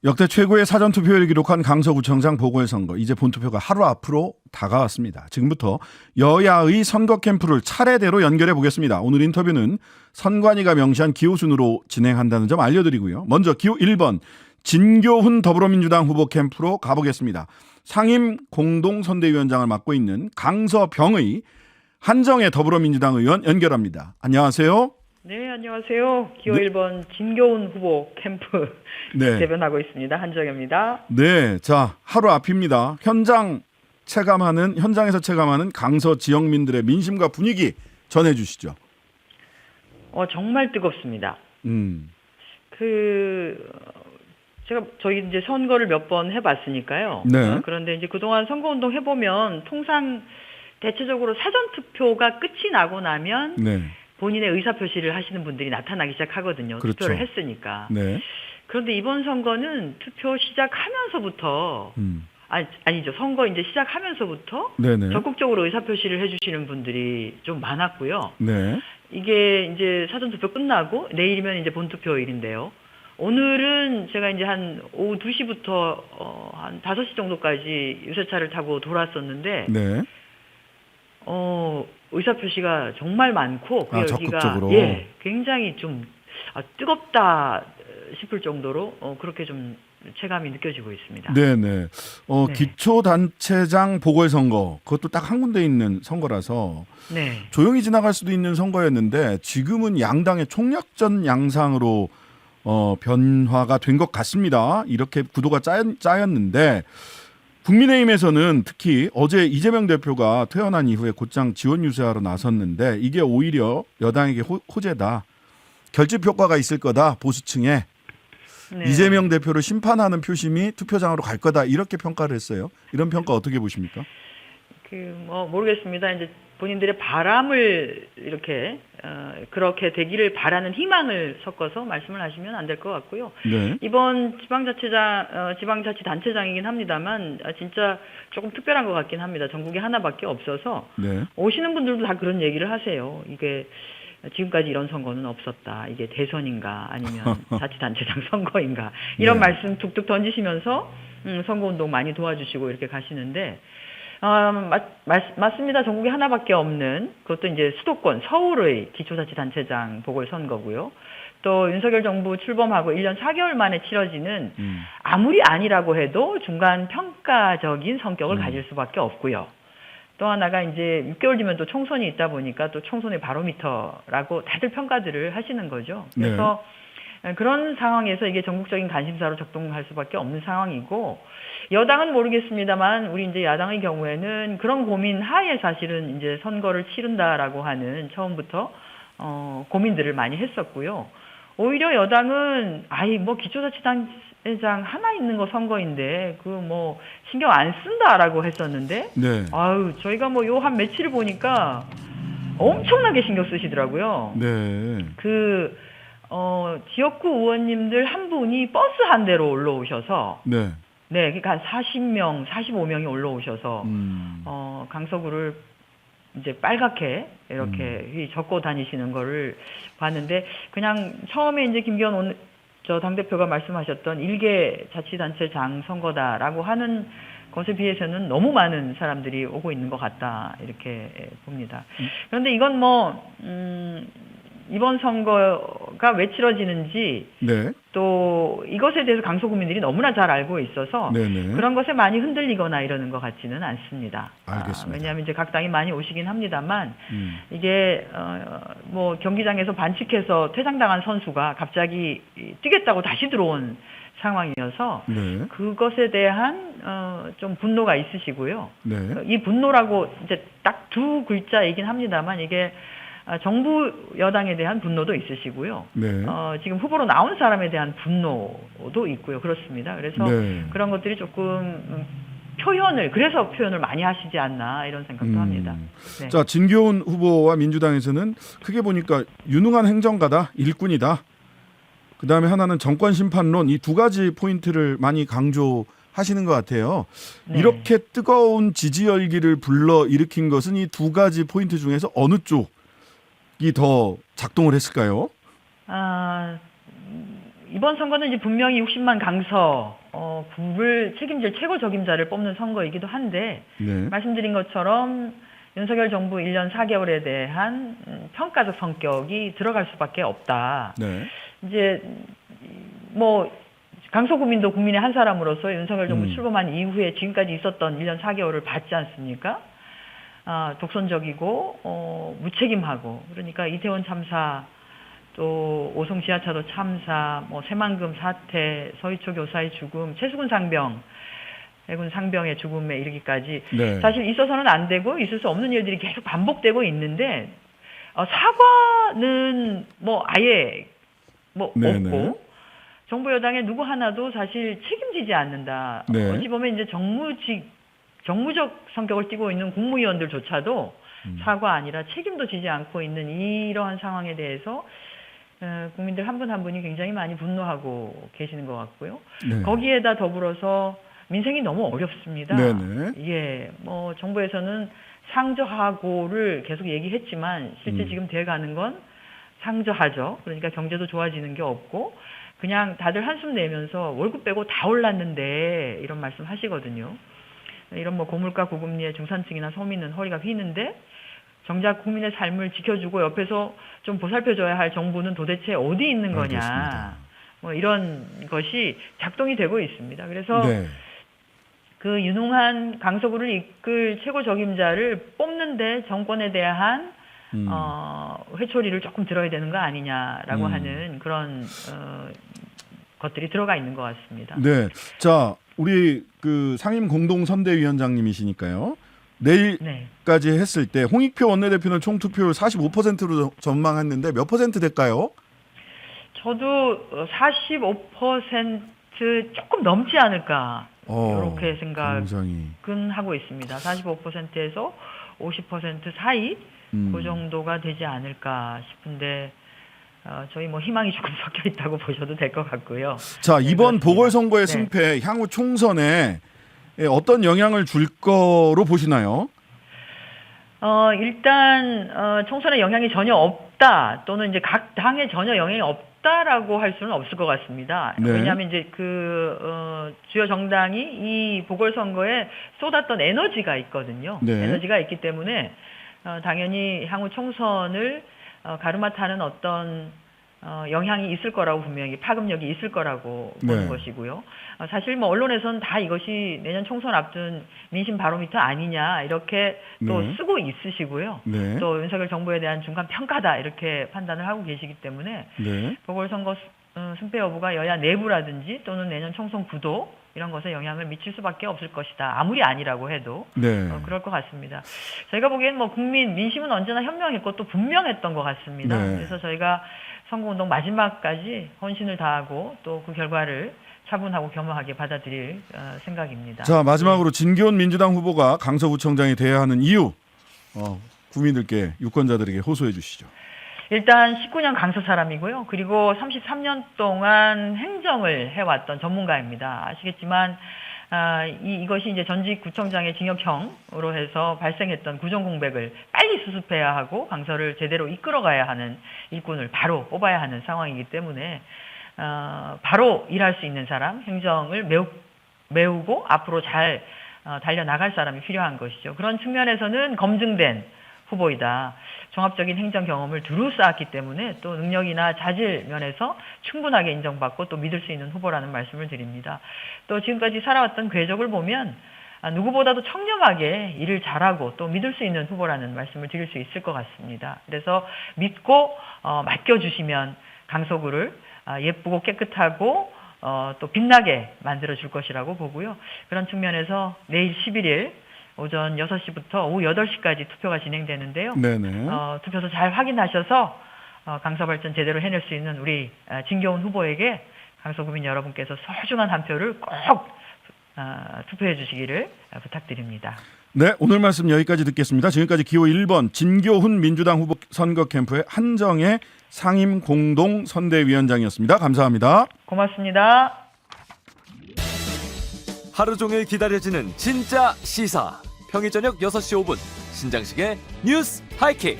역대 최고의 사전투표를 기록한 강서구청장 보궐선거, 이제 본투표가 하루 앞으로 다가왔습니다. 지금부터 여야의 선거 캠프를 차례대로 연결해 보겠습니다. 오늘 인터뷰는 선관위가 명시한 기호순으로 진행한다는 점 알려드리고요. 먼저 기호 1번 진교훈 더불어민주당 후보 캠프로 가보겠습니다. 상임 공동선대위원장을 맡고 있는 강서병의 한정혜 더불어민주당 의원 연결합니다. 안녕하세요. 네, 안녕하세요. 기호 1번 진교훈 후보 캠프 대변하고 있습니다. 한정혜입니다. 네, 자, 하루 앞입니다. 현장에서 체감하는 강서 지역민들의 민심과 분위기 전해주시죠. 정말 뜨겁습니다. 저희 이제 선거를 몇 번 해봤으니까요. 네. 그런데 이제 그동안 선거운동 해보면 통상 대체적으로 사전투표가 끝이 나고 나면 네. 본인의 의사표시를 하시는 분들이 나타나기 시작하거든요. 그렇죠. 투표를 했으니까. 네. 그런데 이번 선거는 투표 시작하면서부터 아니죠. 선거 이제 시작하면서부터 네네. 적극적으로 의사표시를 해주시는 분들이 좀 많았고요. 네. 이게 이제 사전투표 끝나고 내일이면 이제 본투표일인데요. 오늘은 제가 이제 한 오후 2시부터 한 5시 정도까지 유세차를 타고 돌았었는데 네. 의사표시가 정말 많고 그 열기가 적극적으로. 굉장히 좀 뜨겁다 싶을 정도로 그렇게 좀 체감이 느껴지고 있습니다. 네네. 네. 기초단체장 보궐선거, 그것도 딱 한 군데 있는 선거라서 네. 조용히 지나갈 수도 있는 선거였는데 지금은 양당의 총력전 양상으로 변화가 된 것 같습니다. 이렇게 구도가 짜였는데 국민의힘에서는 특히 어제 이재명 대표가 퇴원한 이후에 곧장 지원 유세하러 나섰는데 이게 오히려 여당에게 호재다. 결집 효과가 있을 거다. 보수층에. 네. 이재명 대표를 심판하는 표심이 투표장으로 갈 거다. 이렇게 평가를 했어요. 이런 평가 어떻게 보십니까? 모르겠습니다. 이제 본인들의 바람을 이렇게 그렇게 되기를 바라는 희망을 섞어서 말씀을 하시면 안 될 것 같고요. 네. 이번 지방자치단체장이긴 합니다만 진짜 조금 특별한 것 같긴 합니다. 전국에 하나밖에 없어서 네. 오시는 분들도 다 그런 얘기를 하세요. 이게 지금까지 이런 선거는 없었다. 이게 대선인가 아니면 자치단체장 선거인가 이런 네. 말씀 툭툭 던지시면서 선거운동 많이 도와주시고 이렇게 가시는데 맞습니다. 전국에 하나밖에 없는 그것도 이제 수도권 서울의 기초자치단체장 보궐선거고요. 또 윤석열 정부 출범하고 1년 4개월 만에 치러지는 아무리 아니라고 해도 중간 평가적인 성격을 가질 수밖에 없고요. 또 하나가 이제 6개월 뒤면 또 총선이 있다 보니까 또 총선의 바로미터라고 다들 평가들을 하시는 거죠. 그래서 그런 상황에서 이게 전국적인 관심사로 작동할 수밖에 없는 상황이고 여당은 모르겠습니다만 우리 이제 야당의 경우에는 그런 고민 하에 사실은 이제 선거를 치른다라고 하는 처음부터 고민들을 많이 했었고요. 오히려 여당은 기초자치단체장 하나 있는 거 선거인데 신경 안 쓴다라고 했었는데 네. 저희가 요 한 며칠을 보니까 엄청나게 신경 쓰시더라고요. 네. 지역구 의원님들 한 분이 버스 한 대로 올라오셔서 네. 그러니까 한 40명, 45명이 올라오셔서 강서구를 이제 빨갛게 이렇게 적고 다니시는 거를 봤는데 그냥 처음에 이제 김기현 당대표가 말씀하셨던 일개 자치단체장 선거다라고 하는 것에 비해서는 너무 많은 사람들이 오고 있는 것 같다 이렇게 봅니다. 그런데 이건 이번 선거가 왜 치러지는지 네. 또 이것에 대해서 강서구민들이 너무나 잘 알고 있어서 네네. 그런 것에 많이 흔들리거나 이러는 것 같지는 않습니다. 알겠습니다. 왜냐하면 이제 각 당이 많이 오시긴 합니다만 이게 경기장에서 반칙해서 퇴장당한 선수가 갑자기 뛰겠다고 다시 들어온 상황이어서 네. 그것에 대한 좀 분노가 있으시고요. 네. 이 분노라고 이제 딱 두 글자이긴 합니다만 이게 정부 여당에 대한 분노도 있으시고요. 네. 지금 후보로 나온 사람에 대한 분노도 있고요. 그렇습니다. 그래서 네. 그런 것들이 조금 그래서 표현을 많이 하시지 않나 이런 생각도 합니다. 네. 자, 진교훈 후보와 민주당에서는 크게 보니까 유능한 행정가다, 일꾼이다. 그다음에 하나는 정권 심판론, 이 두 가지 포인트를 많이 강조하시는 것 같아요. 네. 이렇게 뜨거운 지지 열기를 불러 일으킨 것은 이 두 가지 포인트 중에서 어느 쪽이 더 작동을 했을까요? 이번 선거는 이제 분명히 60만 강서 구를 책임질 최고 적임자를 뽑는 선거이기도 한데 네. 말씀드린 것처럼 윤석열 정부 1년 4개월에 대한 평가적 성격이 들어갈 수밖에 없다. 네. 이제 뭐 강서 구민도 국민의 한 사람으로서 윤석열 정부 출범한 이후에 지금까지 있었던 1년 4개월을 봤지 않습니까? 독선적이고 무책임하고 그러니까 이태원 참사 또 오송 지하차도 참사, 뭐 새만금 사태, 서희초 교사의 죽음, 최수근 상병, 해군 상병의 죽음에 이르기까지 네. 사실 있어서는 안 되고 있을 수 없는 일들이 계속 반복되고 있는데 사과는 뭐 아예 뭐 네네. 없고 정부 여당의 누구 하나도 사실 책임지지 않는다. 네. 어찌 보면 이제 정무적 성격을 띠고 있는 국무위원들조차도 사과 아니라 책임도 지지 않고 있는 이러한 상황에 대해서 국민들 한 분 한 분이 굉장히 많이 분노하고 계시는 것 같고요. 네. 거기에다 더불어서 민생이 너무 어렵습니다. 네네. 예, 뭐 정부에서는 상저하고를 계속 얘기했지만 실제 지금 돼가는 건 상저하죠. 그러니까 경제도 좋아지는 게 없고 그냥 다들 한숨 내면서 월급 빼고 다 올랐는데 이런 말씀 하시거든요. 이런 뭐 고물가 고금리에 중산층이나 서민은 허리가 휘는데 정작 국민의 삶을 지켜주고 옆에서 좀 보살펴줘야 할 정부는 도대체 어디 있는 거냐. 알겠습니다. 뭐 이런 것이 작동이 되고 있습니다. 그래서 네. 그 유능한 강서구를 이끌 최고 적임자를 뽑는데 정권에 대한 회초리를 조금 들어야 되는 거 아니냐라고 하는 그런 것들이 들어가 있는 것 같습니다. 네. 자, 우리 그 상임 공동 선대위원장님이시니까요. 내일까지 네. 했을 때 홍익표 원내대표는 총 투표율 45%로 전망했는데 몇 퍼센트 될까요? 저도 45% 조금 넘지 않을까 이렇게 생각은 굉장히. 하고 있습니다. 45%에서 50% 사이 그 정도가 되지 않을까 싶은데 저희 뭐 희망이 조금 섞여 있다고 보셔도 될 것 같고요. 자, 이번 그렇습니다. 보궐선거의 네. 승패 향후 총선에 어떤 영향을 줄 거로 보시나요? 일단 총선에 영향이 전혀 없다 또는 이제 각 당에 전혀 영향이 없다라고 할 수는 없을 것 같습니다. 네. 왜냐하면 이제 주요 정당이 이 보궐선거에 쏟았던 에너지가 있거든요. 네. 에너지가 있기 때문에 당연히 향후 총선을 가르마타는 어떤 영향이 있을 거라고 분명히 파급력이 있을 거라고 보는 네. 것이고요. 사실 뭐 언론에서는 다 이것이 내년 총선 앞둔 민심 바로미터 아니냐 이렇게 또 네. 쓰고 있으시고요. 네. 또 윤석열 정부에 대한 중간 평가다 이렇게 판단을 하고 계시기 때문에 네. 보궐선거 승패 여부가 여야 내부라든지 또는 내년 총선 구도 이런 것에 영향을 미칠 수밖에 없을 것이다. 아무리 아니라고 해도 네. 그럴 것 같습니다. 저희가 보기엔 뭐 국민 민심은 언제나 현명했고 또 분명했던 것 같습니다. 네. 그래서 저희가 선거운동 마지막까지 헌신을 다하고 또 그 결과를 차분하고 겸허하게 받아들일 생각입니다. 자, 마지막으로 진기훈 민주당 후보가 강서구청장이 돼야 하는 이유 국민들께 유권자들에게 호소해 주시죠. 일단 19년 강서 사람이고요. 그리고 33년 동안 행정을 해왔던 전문가입니다. 아시겠지만 이것이 이제 전직 구청장의 징역형으로 해서 발생했던 구정 공백을 빨리 수습해야 하고 강서를 제대로 이끌어가야 하는 일꾼을 바로 뽑아야 하는 상황이기 때문에 바로 일할 수 있는 사람, 행정을 메우고 앞으로 잘 달려나갈 사람이 필요한 것이죠. 그런 측면에서는 검증된 후보이다. 종합적인 행정 경험을 두루 쌓았기 때문에 또 능력이나 자질 면에서 충분하게 인정받고 또 믿을 수 있는 후보라는 말씀을 드립니다. 또 지금까지 살아왔던 궤적을 보면 누구보다도 청렴하게 일을 잘하고 또 믿을 수 있는 후보라는 말씀을 드릴 수 있을 것 같습니다. 그래서 믿고 맡겨주시면 강서구를 예쁘고 깨끗하고 또 빛나게 만들어줄 것이라고 보고요. 그런 측면에서 내일 11일 오전 6시부터 오후 8시까지 투표가 진행되는데요. 네네. 투표소 잘 확인하셔서 강서발전 제대로 해낼 수 있는 우리 진교훈 후보에게 강서구민 여러분께서 소중한 한 표를 꼭 투표해 주시기를 부탁드립니다. 네, 오늘 말씀 여기까지 듣겠습니다. 지금까지 기호 1번 진교훈 민주당 후보 선거 캠프의 한정혜 상임 공동 선대위원장이었습니다. 감사합니다. 고맙습니다. 하루 종일 기다려지는 진짜 시사. 평일 저녁 6시 5분 신장식의 뉴스 하이킥.